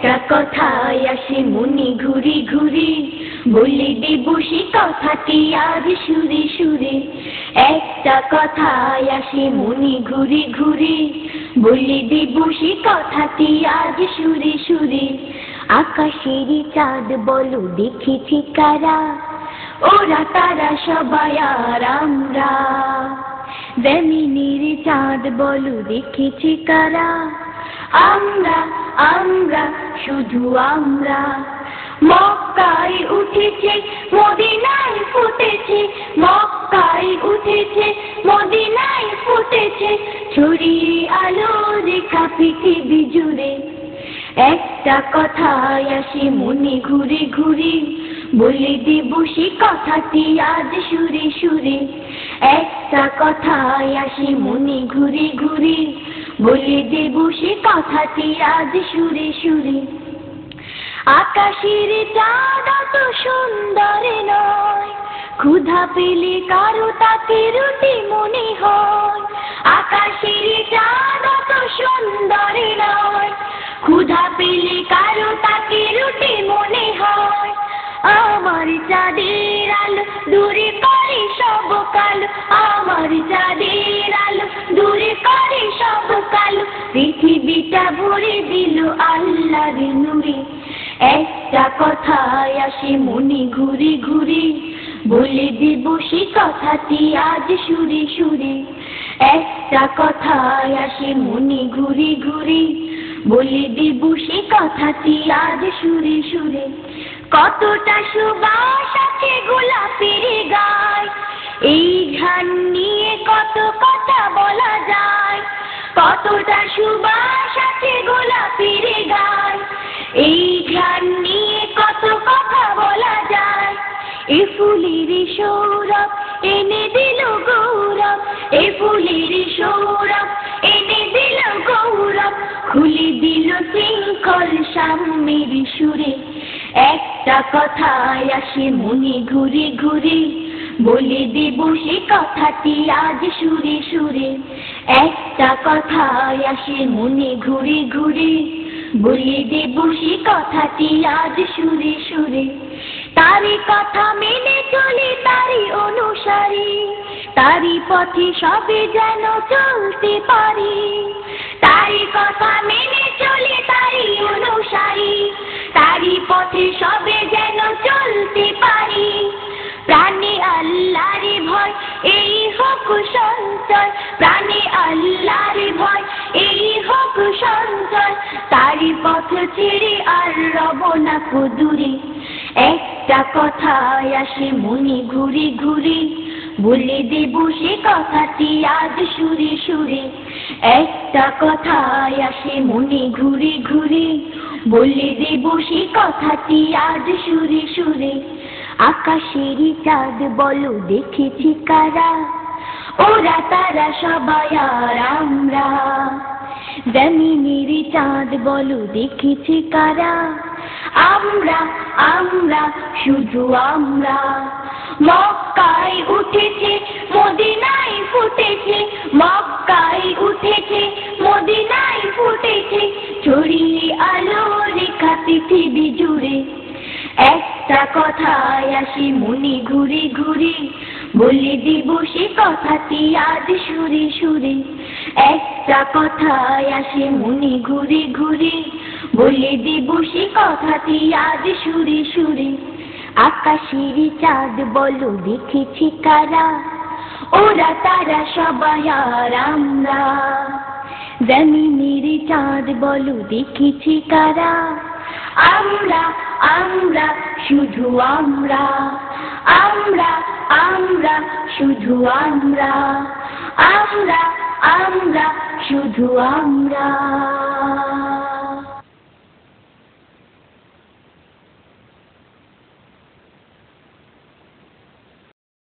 একটা কথায় আসে মনে ঘুরি ঘুরি, বলে দেব সে কথাটি আজ সুরে সুরে। একটা কথায় আসে মনে ঘুরি ঘুরি, বলে দেব সে কথাটি আজ সুরে সুরে। আকাশের চাঁদ বলো দেখেছি কারা, ওরা তারা সবাই আর আমরা। জমিনের চাঁদ বলো দেখেছি কারা, আমরা আমরা শুধু আমরা। মক্কায় উঠেছে মদিনায় ফুটেছে, মক্কায় উঠেছে মদিনায় ফুটেছে, ছড়িয়ে আলো রেখা পৃথিবী জুড়ে। একটা কথায় আসে মনে ঘুরে ঘুরে, বলে দেব সে কথাটি আজ সুরে সুরে। একটা কথায় আসে মনে ঘুরে ঘুরে, বলে দেব সে কথাটি আজ সুরে সুরে। আকাশের চাঁদ অত সুন্দর নয়, ক্ষুধা পেলে কারো তাকে রুটি মনে হয়। আকাশের চাঁদ অত সুন্দর নয়, ক্ষুধা পেলে কারো তাকে রুটি মনে হয়। আমার চাঁদের আলো দূরে করে সব কালো, আমার চাঁদের আলো দূরে করে সব কালো, পৃথিবীটা ভরে দিল আল্লাহর নূরে। একটা কথায় আসে মনে ঘুরে ঘুরে, বলে দেব সে কথাটি আজ সুরে সুরে। একটা কথায় আসে মনে ঘুরে ঘুরে, বলে দেব সে কথাটি আজ সুরে সুরে। কতটা সুবাস আছে গোলাপের গায়, এই ঘ্রাণ নিয়ে কত কথা বলা যায়। কতটা সুবাস আছে গোলাপের গায়, এই ঘ্রাণ নিয়ে কত কথা বলা যায়। এ ফুলের সৌরভ এনে দিল গৌরব, এ ফুলের সৌরভ এনে দিল গৌরব, খুলে দিল শৃঙ্খল সাম্যের সুরে। একটা কথায় আসে মনে ঘুরে ঘুরে, বলে দেব সে কথাটি আজ সুরে সুরে। একটা কথায় আসে মনে ঘুরে ঘুরে, বলে দেব সে কথাটি আজ সুরে সুরে। তারি কথা মেনে চলি তারি অনুসারী, তারি পথে সবে যেন চলতে পারি। তারি কথা মেনে চলি তারি অনুসারী, তারি পথে সবে যেন চলতে পারি। প্রাণে আল্লাহর ভয় এই হোক সঞ্চয়, প্রাণে আল্লাহর ভয় এই হোক সঞ্চয়, তারি পথ ছেড়ে আর রব না দূরে। একটা কথায় আসে মনে ঘুরে ঘুরে, বলে দেব সে কথাটি আজ সুরে সুরে। একটা কথায় আসে মনে ঘুরে ঘুরে, বলে দেব সে কথাটি আজ সুরে সুরে। আকাশের চাঁদ বলো দেখেছি কারা, ওরা তারা সবাই আর আমরা। জমিনের চাঁদ বলো দেখেছি কারা, আমরা আমরা শুধু আমরা। মক্কায় উঠেছে মদিনায় ফুটেছে, মক্কায় উঠেছে মদিনায় ফুটেছে, ছড়িয়ে আলো রেখা পৃথিবী জুড়ে। একটা কথায় আসে মনে ঘুরে ঘুরে, বলে দেব সে কথাটি আজ সুরে সুরে। একটা কথায় আসে মনে ঘুরে ঘুরে, বলে দেব সে কথাটি আজ সুরে সুরে। আকাশের চাঁদ বলো দেখেছি কারা, ওরা তারা সবাই আর আমরা। জমিনের চাঁদ বলো দেখেছি কারা, আমরা আমরা শুধু আমরা। আমরা আমরা শুধু আমরা, আমরা আমরা শুধু আমরা।